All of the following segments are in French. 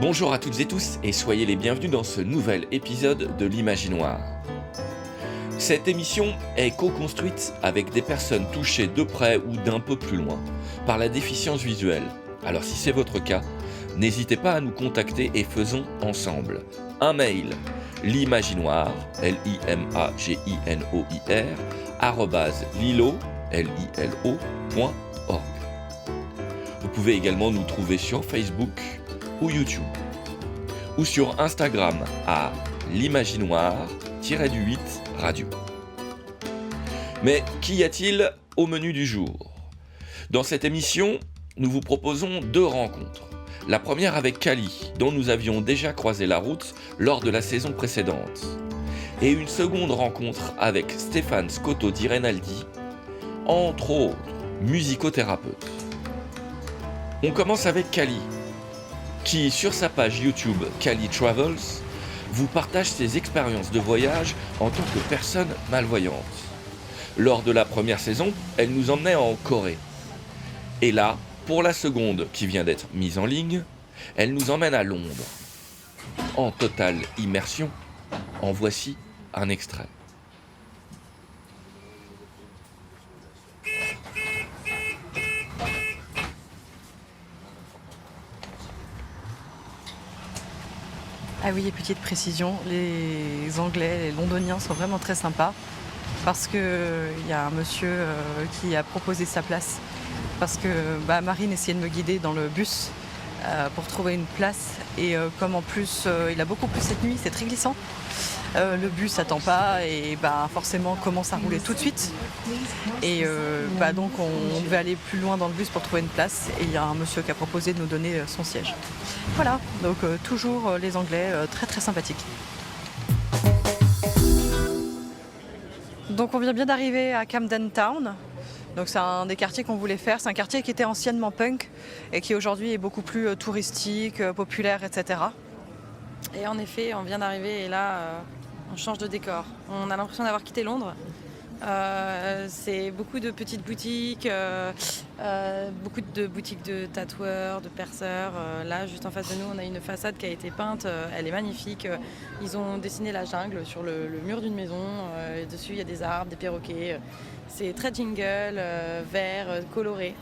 Bonjour à toutes et tous et soyez les bienvenus dans ce nouvel épisode de l'Imaginoire. Cette émission est co-construite avec des personnes touchées de près ou d'un peu plus loin par la déficience visuelle. Alors si c'est votre cas, n'hésitez pas à nous contacter et faisons ensemble un mail l'imaginoire, limaginoir, @lilo.org. Vous pouvez également nous trouver sur Facebook ou YouTube, ou sur Instagram à l'imaginoire-8 radio. Mais qu'y a-t-il au menu du jour ? Dans cette émission, nous vous proposons 2 rencontres. La première avec Kali, dont nous avions déjà croisé la route lors de la saison précédente. Et une seconde rencontre avec Stéphane Scotto di Renaldi, entre autres musicothérapeute. On commence avec Kali, qui, sur sa page YouTube Kali Travels, vous partage ses expériences de voyage en tant que personne malvoyante. Lors de la première saison, elle nous emmenait en Corée. Et là, pour la seconde qui vient d'être mise en ligne, elle nous emmène à Londres. En totale immersion, en voici un extrait. Ah oui, et petite précision, les Anglais, les Londoniens sont vraiment très sympas parce qu'il y a un monsieur qui a proposé sa place parce que Marine essayait de me guider dans le bus pour trouver une place et comme en plus il a beaucoup plu cette nuit, c'est très glissant, le bus n'attend pas et forcément commence à rouler tout de suite et donc on devait aller plus loin dans le bus pour trouver une place et il y a un monsieur qui a proposé de nous donner son siège. Voilà, donc toujours les Anglais très très sympathiques. Donc on vient bien d'arriver à Camden Town. Donc c'est un des quartiers qu'on voulait faire. C'est un quartier qui était anciennement punk et qui aujourd'hui est beaucoup plus touristique, populaire, etc. Et en effet, on vient d'arriver et là, on change de décor. On a l'impression d'avoir quitté Londres. C'est beaucoup de petites boutiques, beaucoup de boutiques de tatoueurs, de perceurs. Là, juste en face de nous, on a une façade qui a été peinte. Elle est magnifique. Ils ont dessiné la jungle sur le mur d'une maison. Et dessus, il y a des arbres, des perroquets. C'est très jingle, vert, coloré.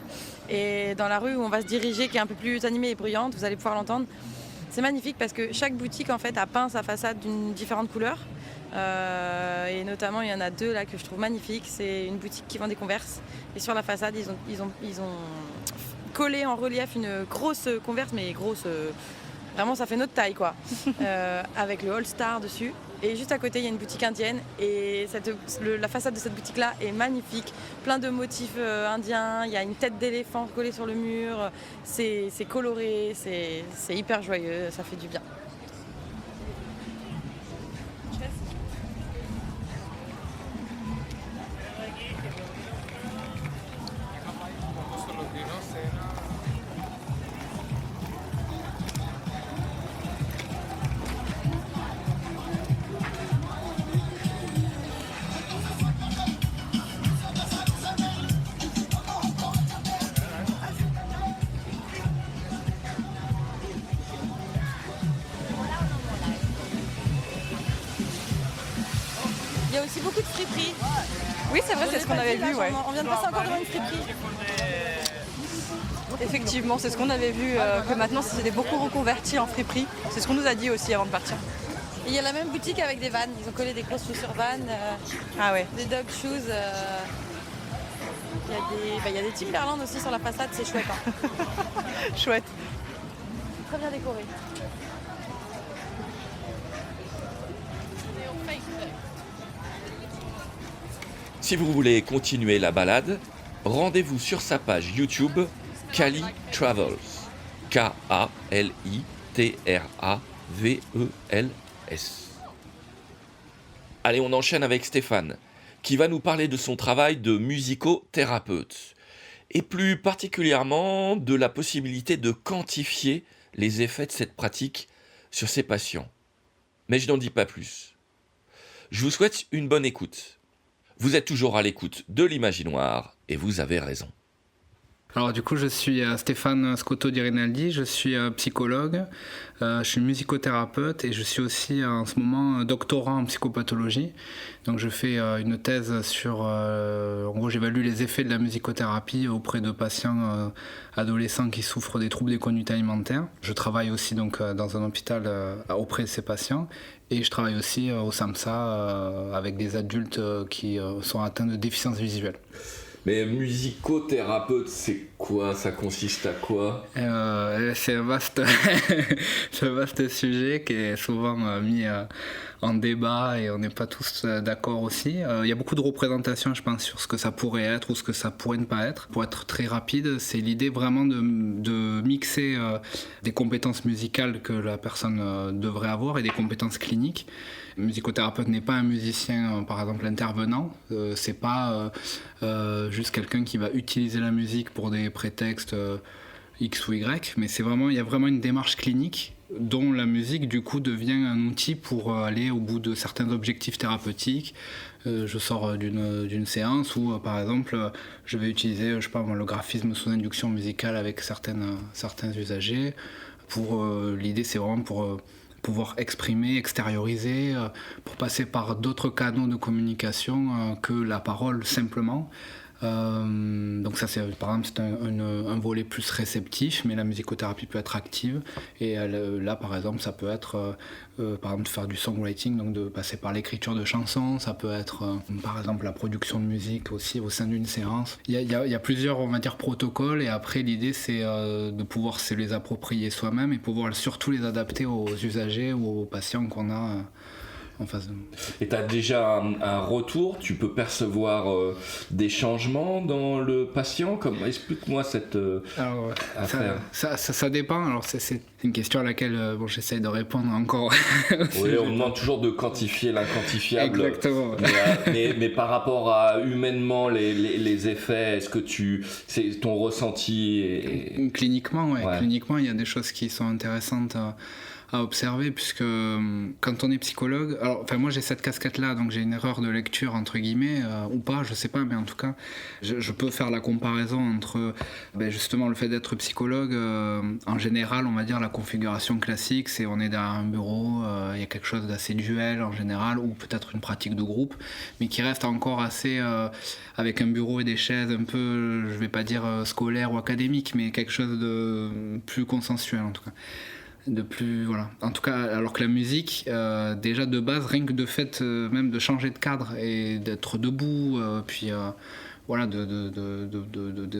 Et dans la rue où on va se diriger, qui est un peu plus animée et bruyante, vous allez pouvoir l'entendre. C'est magnifique parce que chaque boutique en fait a peint sa façade d'une différente couleur. Et notamment il y en a 2 là que je trouve magnifiques. C'est une boutique qui vend des Converse et sur la façade ils ont collé en relief une grosse Converse, mais grosse, vraiment ça fait notre taille quoi, avec le All Star dessus. Et juste à côté il y a une boutique indienne et la façade de cette boutique là est magnifique, plein de motifs indiens, il y a une tête d'éléphant collée sur le mur, c'est coloré, c'est hyper joyeux, ça fait du bien. Il y a aussi beaucoup de friperies. Oui, c'est vrai, c'est ce qu'on avait vu. Ouais. On vient de passer encore devant une friperie. Effectivement, c'est ce qu'on avait vu, que maintenant c'était beaucoup reconverti en friperie. C'est ce qu'on nous a dit aussi avant de partir. Il y a la même boutique avec des vannes. Ils ont collé des grosses chaussures vannes, des dog shoes. Il y a des Timberland aussi sur la façade, c'est chouette. Hein. Chouette. Très bien décoré. Si vous voulez continuer la balade, rendez-vous sur sa page YouTube Kali Travels. K-A-L-I-T-R-A-V-E-L-S. Allez, on enchaîne avec Stéphane, qui va nous parler de son travail de musicothérapeute, et plus particulièrement de la possibilité de quantifier les effets de cette pratique sur ses patients. Mais je n'en dis pas plus. Je vous souhaite une bonne écoute. Vous êtes toujours à l'écoute de l'Imaginoire et vous avez raison. Alors du coup, je suis Stéphane Scotto di Rinaldi, je suis psychologue, je suis musicothérapeute et je suis aussi en ce moment doctorant en psychopathologie. Donc je fais une thèse sur, en gros j'évalue les effets de la musicothérapie auprès de patients adolescents qui souffrent des troubles des conduites alimentaires. Je travaille aussi donc dans un hôpital auprès de ces patients et je travaille aussi au SAMSA avec des adultes qui sont atteints de déficience visuelle. Mais musicothérapeute, c'est quoi? Ça consiste à quoi? C'est un vaste, c'est un vaste sujet qui est souvent mis en débat et on n'est pas tous d'accord aussi. Il y a beaucoup de représentations, je pense, sur ce que ça pourrait être ou ce que ça pourrait ne pas être. Pour être très rapide, c'est l'idée vraiment de mixer des compétences musicales que la personne devrait avoir et des compétences cliniques. Le musicothérapeute n'est pas un musicien, par exemple, intervenant. C'est pas juste quelqu'un qui va utiliser la musique pour des prétextes X ou Y, mais il y a vraiment une démarche clinique dont la musique, du coup, devient un outil pour aller au bout de certains objectifs thérapeutiques. Je sors d'une séance où, par exemple, je vais utiliser, je sais pas, le graphisme sous induction musicale avec certains usagers. L'idée, c'est vraiment pour pouvoir exprimer, extérioriser, pour passer par d'autres canaux de communication que la parole simplement. Donc ça, par exemple, c'est un volet plus réceptif, mais la musicothérapie peut être active. Et là, par exemple, ça peut être, par exemple, de faire du songwriting, donc de passer par l'écriture de chansons. Ça peut être, par exemple, la production de musique aussi au sein d'une séance. Il y a plusieurs, on va dire, protocoles. Et après, l'idée, c'est de pouvoir se les approprier soi-même et pouvoir surtout les adapter aux usagers ou aux patients qu'on a en face de nous. Et tu as déjà un retour? Tu peux percevoir des changements dans le patient? Explique-moi cette affaire. Ça dépend. Alors c'est une question à laquelle j'essaye de répondre encore. Oui, on demande toujours de quantifier l'inquantifiable. Exactement. Mais par rapport à humainement les effets, est-ce que c'est ton ressenti Cliniquement, ouais. Cliniquement, il y a des choses qui sont intéressantes à observer, puisque quand on est psychologue, moi j'ai cette casquette là, donc j'ai une erreur de lecture entre guillemets ou pas, je sais pas, mais en tout cas je peux faire la comparaison entre justement le fait d'être psychologue. En général, on va dire la configuration classique, c'est on est derrière un bureau, il y a quelque chose d'assez duel en général, ou peut-être une pratique de groupe, mais qui reste encore assez avec un bureau et des chaises un peu, je vais pas dire scolaire ou académique, mais quelque chose de plus consensuel en tout cas. En tout cas, alors que la musique, déjà de base, rien que de fait même de changer de cadre et d'être debout,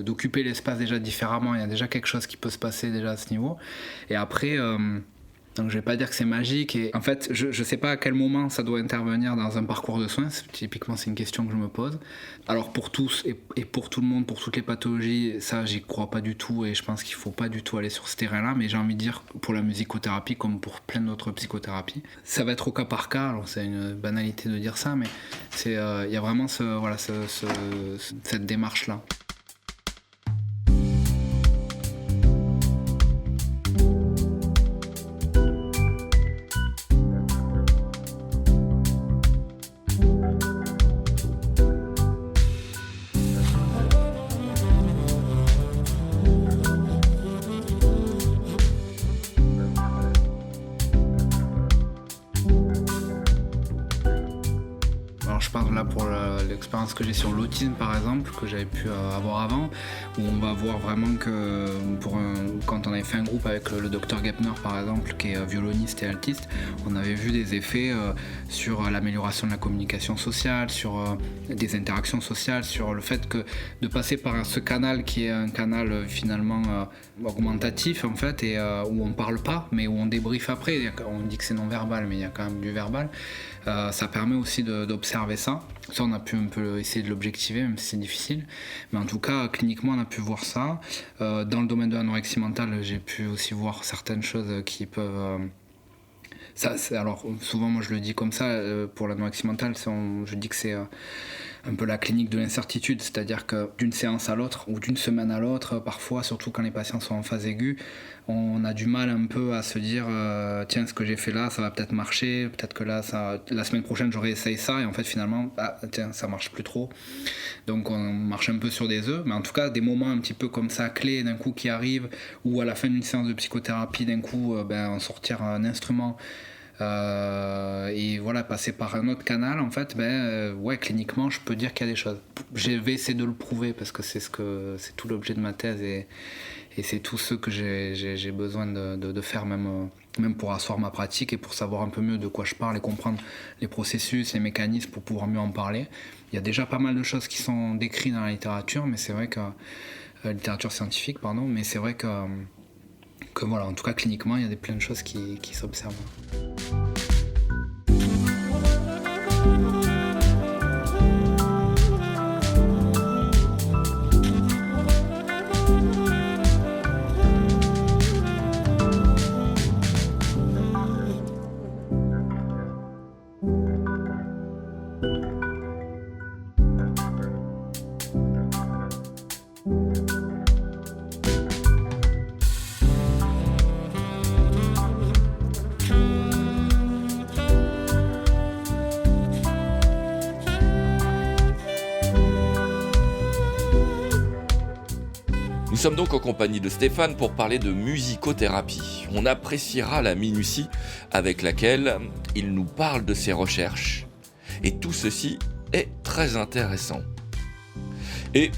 d'occuper l'espace déjà différemment, il y a déjà quelque chose qui peut se passer déjà à ce niveau. Et après, donc je vais pas dire que c'est magique, et en fait je sais pas à quel moment ça doit intervenir dans un parcours de soins. Typiquement, c'est une question que je me pose. Alors pour tous et pour tout le monde, pour toutes les pathologies, ça j'y crois pas du tout, et je pense qu'il faut pas du tout aller sur ce terrain là, mais j'ai envie de dire pour la musicothérapie comme pour plein d'autres psychothérapies, ça va être au cas par cas. Alors c'est une banalité de dire ça, mais c'est il y a vraiment cette démarche là. L'expérience que j'ai sur l'autisme par exemple, que j'avais pu avoir avant, où on va voir vraiment que quand on avait fait un groupe avec le docteur Gepner par exemple, qui est violoniste et altiste, on avait vu des effets sur l'amélioration de la communication sociale, sur des interactions sociales, sur le fait que de passer par ce canal qui est un canal finalement augmentatif en fait, et où on parle pas mais où on débriefe après. On dit que c'est non verbal, mais il y a quand même du verbal. Ça permet aussi d'observer ça. Ça, on a pu un peu essayer de l'objectiver, même si c'est difficile. Mais en tout cas, cliniquement, on a pu voir ça. Dans le domaine de l'anorexie mentale, j'ai pu aussi voir certaines choses qui peuvent Alors souvent moi je le dis comme ça, pour l'anorexie mentale, je dis que c'est un peu la clinique de l'incertitude, c'est-à-dire que d'une séance à l'autre ou d'une semaine à l'autre, parfois, surtout quand les patients sont en phase aiguë, on a du mal un peu à se dire tiens, ce que j'ai fait là, ça va peut-être marcher, peut-être que là, la semaine prochaine j'aurais essayé ça, et en fait finalement, tiens, ça marche plus trop. Donc on marche un peu sur des œufs, mais en tout cas des moments un petit peu comme ça, clés d'un coup qui arrivent, ou à la fin d'une séance de psychothérapie, d'un coup, en sortir un instrument, et voilà, passer par un autre canal, en fait, cliniquement je peux dire qu'il y a des choses. Je vais essayer de le prouver parce que c'est tout l'objet de ma thèse, et c'est tout ce que j'ai besoin de faire, même pour asseoir ma pratique et pour savoir un peu mieux de quoi je parle et comprendre les processus, les mécanismes pour pouvoir mieux en parler. Il y a déjà pas mal de choses qui sont décrites dans la littérature, mais c'est vrai que littérature scientifique, pardon, mais c'est vrai que voilà, en tout cas cliniquement, il y a plein de choses qui s'observent. Nous sommes donc en compagnie de Stéphane pour parler de musicothérapie. On appréciera la minutie avec laquelle il nous parle de ses recherches. Et tout ceci est très intéressant. Et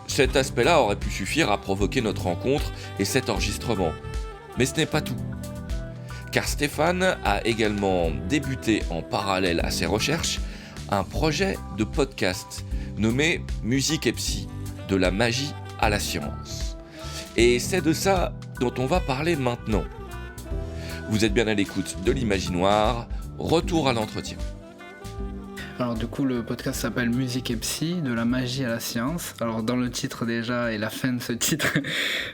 cet aspect-là aurait pu suffire à provoquer notre rencontre et cet enregistrement. Mais ce n'est pas tout. Car Stéphane a également débuté en parallèle à ses recherches un projet de podcast nommé Musique et Psy, de la magie à la science. Et c'est de ça dont on va parler maintenant. Vous êtes bien à l'écoute de l'Imaginoire, retour à l'entretien. Alors du coup le podcast s'appelle Musique et Psy, de la magie à la science. Alors dans le titre déjà et la fin de ce titre,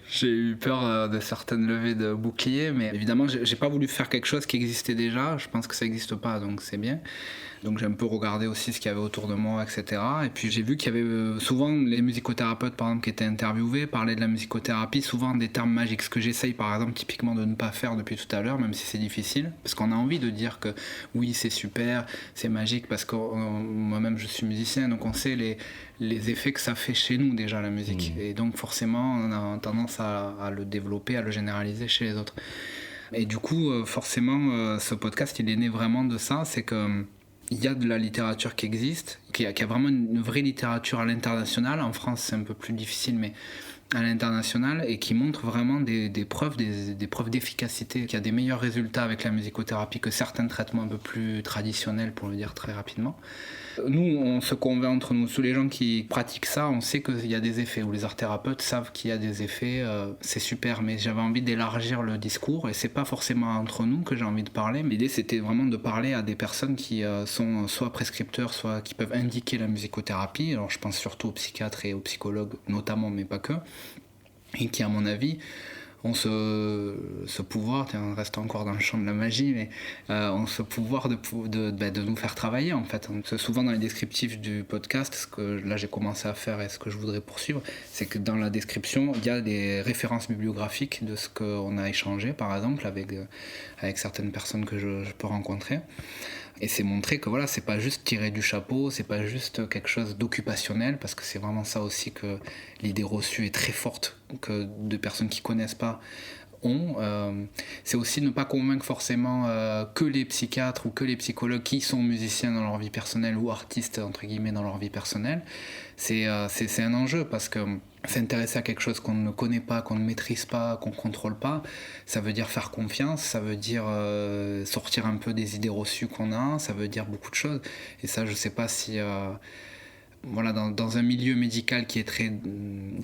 j'ai eu peur de certaines levées de boucliers, mais évidemment j'ai pas voulu faire quelque chose qui existait déjà, je pense que ça n'existe pas donc c'est bien. Donc j'ai un peu regardé aussi ce qu'il y avait autour de moi, etc. Et puis j'ai vu qu'il y avait souvent les musicothérapeutes par exemple qui étaient interviewés parlaient de la musicothérapie, souvent des termes magiques, ce que j'essaye par exemple typiquement de ne pas faire depuis tout à l'heure, même si c'est difficile, parce qu'on a envie de dire que oui c'est super, c'est magique, parce que moi-même je suis musicien, donc on sait les effets que ça fait chez nous déjà la musique, et donc forcément on a tendance à le développer, à le généraliser chez les autres. Et du coup forcément ce podcast il est né vraiment de ça, c'est que il y a de la littérature qui existe, qui a vraiment une vraie littérature à l'international. En France, c'est un peu plus difficile, mais à l'international, et qui montre vraiment des preuves d'efficacité, qui a des meilleurs résultats avec la musicothérapie que certains traitements un peu plus traditionnels, pour le dire très rapidement. Nous, on se convainc entre nous, tous les gens qui pratiquent ça, on sait qu'il y a des effets, ou les art thérapeutes savent qu'il y a des effets, c'est super, mais j'avais envie d'élargir le discours, et c'est pas forcément entre nous que j'ai envie de parler, mais l'idée c'était vraiment de parler à des personnes qui sont soit prescripteurs, soit qui peuvent indiquer la musicothérapie. Alors je pense surtout aux psychiatres et aux psychologues notamment, mais pas que, et qui à mon avis ont ce pouvoir, on reste encore dans le champ de la magie, mais ont ce pouvoir de nous faire travailler en fait. Souvent dans les descriptifs du podcast, ce que là j'ai commencé à faire et ce que je voudrais poursuivre, c'est que dans la description, il y a des références bibliographiques de ce qu'on a échangé par exemple avec certaines personnes que je peux rencontrer. Et c'est montrer que voilà, c'est pas juste tirer du chapeau, c'est pas juste quelque chose d'occupationnel, parce que c'est vraiment ça aussi que l'idée reçue est très forte, que de personnes qui connaissent pas ont. C'est aussi ne pas convaincre forcément que les psychiatres ou que les psychologues qui sont musiciens dans leur vie personnelle ou artistes entre guillemets dans leur vie personnelle. C'est un enjeu, parce que s'intéresser à quelque chose qu'on ne connaît pas, qu'on ne maîtrise pas, qu'on ne contrôle pas, ça veut dire faire confiance, ça veut dire sortir un peu des idées reçues qu'on a, ça veut dire beaucoup de choses. Et ça, je ne sais pas si... voilà, dans un milieu médical qui est très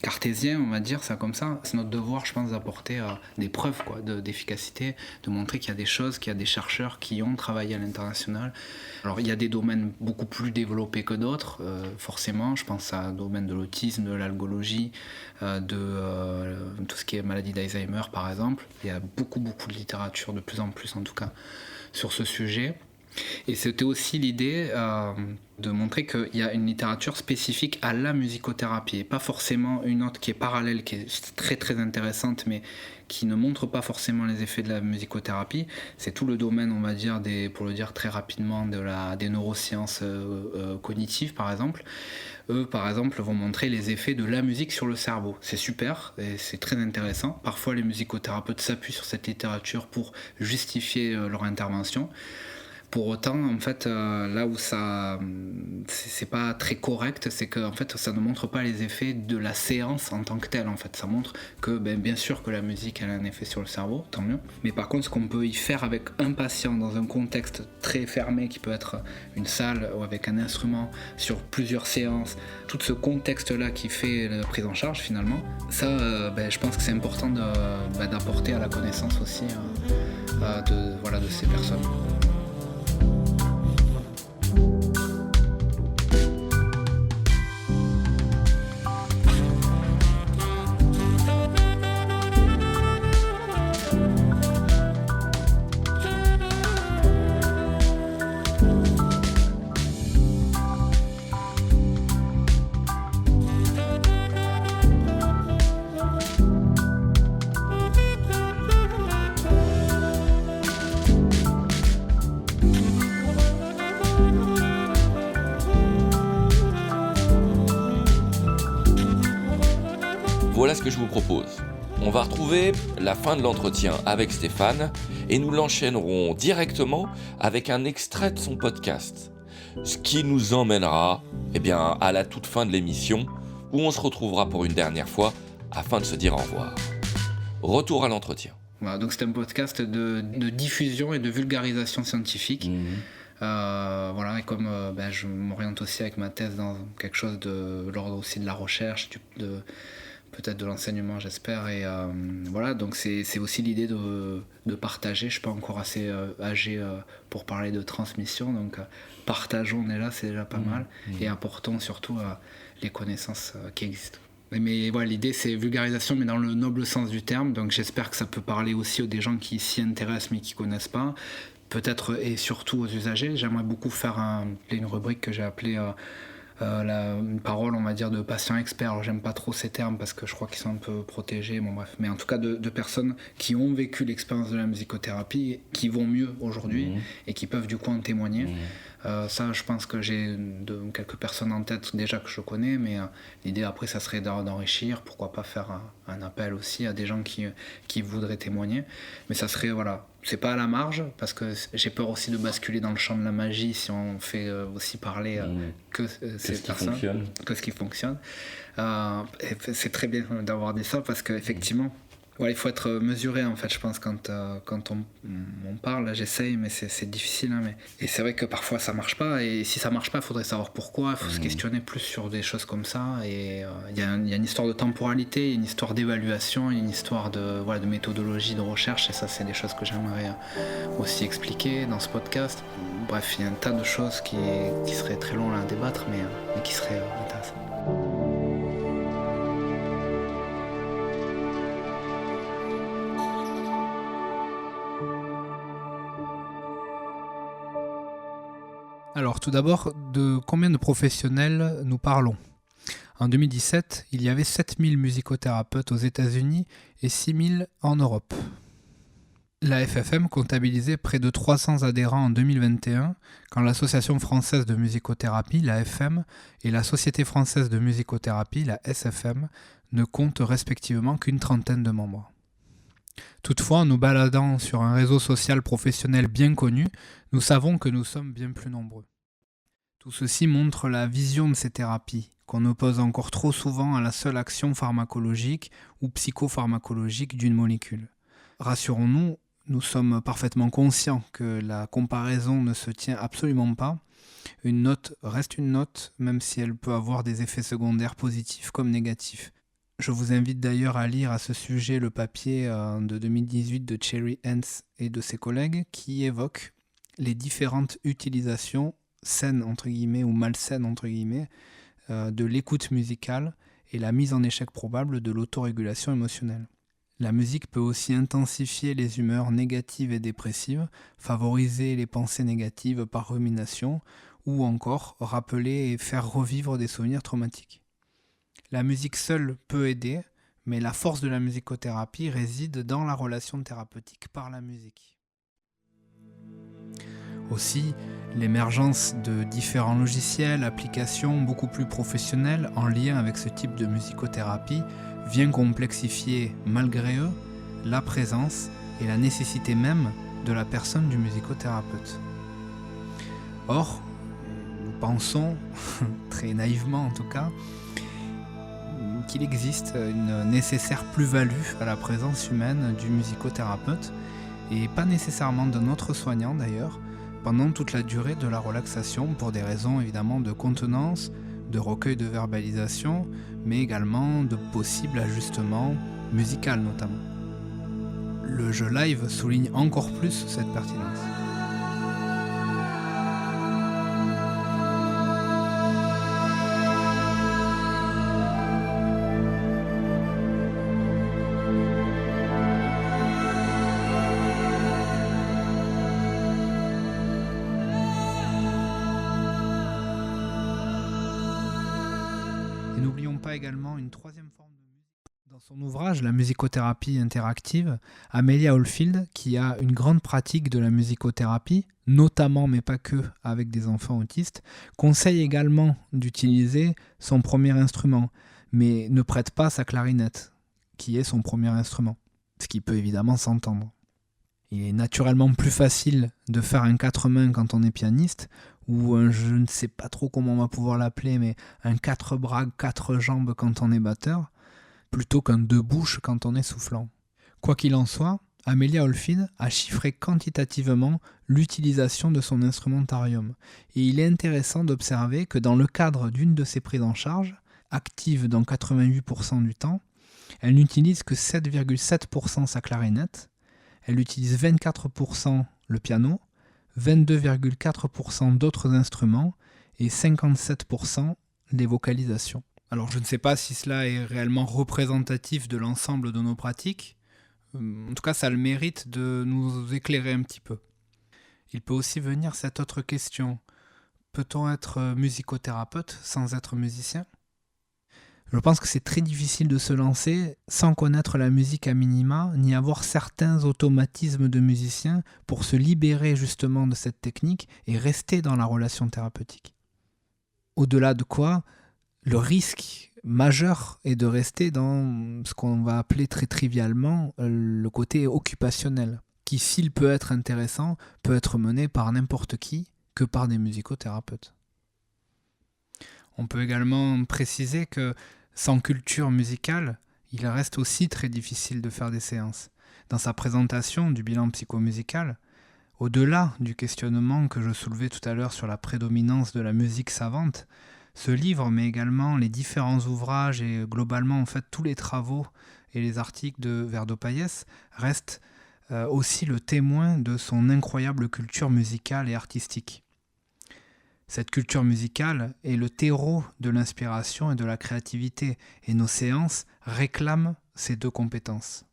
cartésien, on va dire ça comme ça, c'est notre devoir, je pense, d'apporter des preuves d'efficacité, de montrer qu'il y a des choses, qu'il y a des chercheurs qui ont travaillé à l'international. Alors il y a des domaines beaucoup plus développés que d'autres, forcément, je pense à domaine de l'autisme, de l'algologie, tout ce qui est maladie d'Alzheimer par exemple. Il y a beaucoup de littérature, de plus en plus en tout cas, sur ce sujet. Et c'était aussi l'idée de montrer qu'il y a une littérature spécifique à la musicothérapie, et pas forcément une autre qui est parallèle, qui est très très intéressante, mais qui ne montre pas forcément les effets de la musicothérapie. C'est tout le domaine, on va dire, pour le dire très rapidement, des neurosciences cognitives, par exemple. Eux, par exemple, vont montrer les effets de la musique sur le cerveau. C'est super et c'est très intéressant. Parfois, les musicothérapeutes s'appuient sur cette littérature pour justifier leur intervention. Pour autant, en fait, là où c'est pas très correct, c'est que en fait, ça ne montre pas les effets de la séance en tant que telle. En fait, ça montre que, bien sûr, que la musique elle a un effet sur le cerveau, tant mieux. Mais par contre, ce qu'on peut y faire avec un patient dans un contexte très fermé, qui peut être une salle ou avec un instrument sur plusieurs séances, tout ce contexte-là qui fait la prise en charge finalement, ça, je pense que c'est important d'apporter à la connaissance aussi de ces personnes. Voilà ce que je vous propose. On va retrouver la fin de l'entretien avec Stéphane et nous l'enchaînerons directement avec un extrait de son podcast. Ce qui nous emmènera à la toute fin de l'émission où on se retrouvera pour une dernière fois afin de se dire au revoir. Retour à l'entretien. Voilà, donc c'est un podcast de diffusion et de vulgarisation scientifique. Et comme je m'oriente aussi avec ma thèse dans quelque chose de l'ordre aussi de la recherche, peut-être de l'enseignement, j'espère. Et donc c'est aussi l'idée de partager. Je ne suis pas encore assez âgé pour parler de transmission, donc partageons déjà, c'est déjà pas mal. Et apportons surtout les connaissances qui existent. Mais voilà, l'idée c'est vulgarisation, mais dans le noble sens du terme. Donc j'espère que ça peut parler aussi aux des gens qui s'y intéressent mais qui ne connaissent pas. Peut-être et surtout aux usagers. J'aimerais beaucoup faire une rubrique que j'ai appelée une parole, on va dire, de patients experts. Alors, j'aime pas trop ces termes parce que je crois qu'ils sont un peu protégés, mais en tout cas de personnes qui ont vécu l'expérience de la musicothérapie, qui vont mieux aujourd'hui et qui peuvent du coup en témoigner. Ça, je pense que j'ai quelques personnes en tête déjà que je connais, mais l'idée après, ça serait d'enrichir. Pourquoi pas faire un appel aussi à des gens qui voudraient témoigner. Mais ça serait, c'est pas à la marge, parce que j'ai peur aussi de basculer dans le champ de la magie si on fait aussi parler que ces personnes, que ce qui fonctionne. Et c'est très bien d'avoir dit ça, parce qu'effectivement, il faut être mesuré en fait, je pense, quand on parle. J'essaye, mais c'est difficile. Et c'est vrai que parfois ça marche pas, et si ça marche pas, il faudrait savoir pourquoi. Il faut se questionner plus sur des choses comme ça. Et il y a une histoire de temporalité, une histoire d'évaluation, une histoire de méthodologie de recherche, et ça, c'est des choses que j'aimerais aussi expliquer dans ce podcast. Bref, il y a un tas de choses qui seraient très longs à débattre, mais qui seraient intéressantes. Alors tout d'abord, de combien de professionnels nous parlons ? En 2017, il y avait 7000 musicothérapeutes aux États-Unis et 6000 en Europe. La FFM comptabilisait près de 300 adhérents en 2021, quand l'Association française de musicothérapie, la FM, et la Société française de musicothérapie, la SFM, ne comptent respectivement qu'une trentaine de membres. Toutefois, en nous baladant sur un réseau social professionnel bien connu, nous savons que nous sommes bien plus nombreux. Tout ceci montre la vision de ces thérapies, qu'on oppose encore trop souvent à la seule action pharmacologique ou psychopharmacologique d'une molécule. Rassurons-nous, nous sommes parfaitement conscients que la comparaison ne se tient absolument pas. Une note reste une note, même si elle peut avoir des effets secondaires positifs comme négatifs. Je vous invite d'ailleurs à lire à ce sujet le papier de 2018 de Cherry Hens et de ses collègues qui évoque les différentes utilisations saines entre guillemets ou malsaines entre guillemets de l'écoute musicale et la mise en échec probable de l'autorégulation émotionnelle. La musique peut aussi intensifier les humeurs négatives et dépressives, favoriser les pensées négatives par rumination, ou encore rappeler et faire revivre des souvenirs traumatiques. La musique seule peut aider, mais la force de la musicothérapie réside dans la relation thérapeutique par la musique. Aussi, l'émergence de différents logiciels, applications beaucoup plus professionnelles en lien avec ce type de musicothérapie vient complexifier, malgré eux, la présence et la nécessité même de la personne du musicothérapeute. Or, nous pensons, très naïvement en tout cas, qu'il existe une nécessaire plus-value à la présence humaine du musicothérapeute, et pas nécessairement d'un autre soignant d'ailleurs, pendant toute la durée de la relaxation pour des raisons évidemment de contenance, de recueil de verbalisation, mais également de possibles ajustements musicaux notamment. Le jeu live souligne encore plus cette pertinence. Et n'oublions pas également une troisième forme de musique. Dans son ouvrage La musicothérapie interactive, Amelia Oldfield, qui a une grande pratique de la musicothérapie, notamment mais pas que avec des enfants autistes, conseille également d'utiliser son premier instrument, mais ne prête pas sa clarinette, qui est son premier instrument, ce qui peut évidemment s'entendre. Il est naturellement plus facile de faire un 4 mains quand on est pianiste, ou un, je ne sais pas trop comment on va pouvoir l'appeler, mais un 4 bras, 4 jambes quand on est batteur, plutôt qu'un 2 bouches quand on est soufflant. Quoi qu'il en soit, Amelia Oldfield a chiffré quantitativement l'utilisation de son instrumentarium, et il est intéressant d'observer que dans le cadre d'une de ses prises en charge, active dans 88% du temps, elle n'utilise que 7,7% sa clarinette, elle utilise 24% le piano, 22,4% d'autres instruments et 57% les vocalisations. Alors je ne sais pas si cela est réellement représentatif de l'ensemble de nos pratiques. En tout cas, ça a le mérite de nous éclairer un petit peu. Il peut aussi venir cette autre question. Peut-on être musicothérapeute sans être musicien ? Je pense que c'est très difficile de se lancer sans connaître la musique à minima, ni avoir certains automatismes de musicien pour se libérer justement de cette technique et rester dans la relation thérapeutique. Au-delà de quoi, le risque majeur est de rester dans ce qu'on va appeler très trivialement le côté occupationnel, qui, s'il peut être intéressant, peut être mené par n'importe qui que par des musicothérapeutes. On peut également préciser que sans culture musicale, il reste aussi très difficile de faire des séances. Dans sa présentation du bilan psychomusical, au-delà du questionnement que je soulevais tout à l'heure sur la prédominance de la musique savante, ce livre, mais également les différents ouvrages et globalement en fait tous les travaux et les articles de Verdopayès restent aussi le témoin de son incroyable culture musicale et artistique. Cette culture musicale est le terreau de l'inspiration et de la créativité, et nos séances réclament ces deux compétences.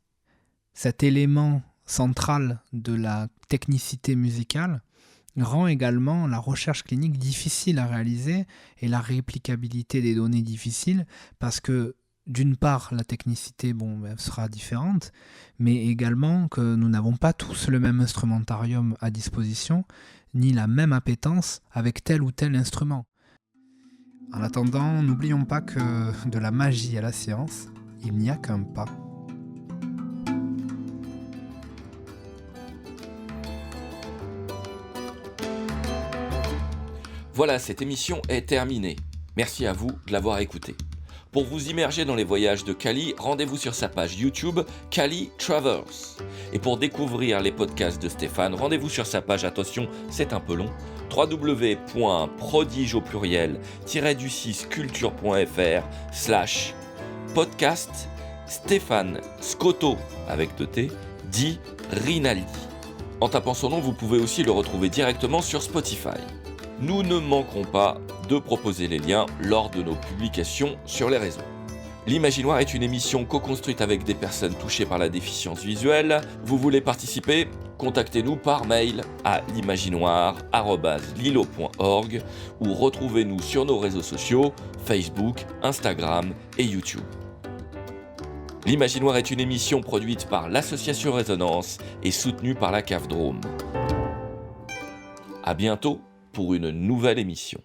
Cet élément central de la technicité musicale rend également la recherche clinique difficile à réaliser et la réplicabilité des données difficile, parce que d'une part, la technicité sera différente, mais également que nous n'avons pas tous le même instrumentarium à disposition, ni la même appétence avec tel ou tel instrument. En attendant, n'oublions pas que de la magie à la séance, il n'y a qu'un pas. Voilà, cette émission est terminée. Merci à vous de l'avoir écoutée. Pour vous immerger dans les voyages de Cali, rendez-vous sur sa page YouTube Cali Travels. Et pour découvrir les podcasts de Stéphane, rendez-vous sur sa page, attention, c'est un peu long, www.prodige au pluriel-culture.fr/podcast Stéphane Scotto avec 2T, dit Rinaldi. En tapant son nom, vous pouvez aussi le retrouver directement sur Spotify. Nous ne manquerons pas de proposer les liens lors de nos publications sur les réseaux. L'Imaginoire est une émission co-construite avec des personnes touchées par la déficience visuelle. Vous voulez participer ? Contactez-nous par mail à l'imaginoire@lilo.org ou retrouvez-nous sur nos réseaux sociaux, Facebook, Instagram et YouTube. L'Imaginoire est une émission produite par l'association Résonance et soutenue par la CAF Drôme. À bientôt pour une nouvelle émission.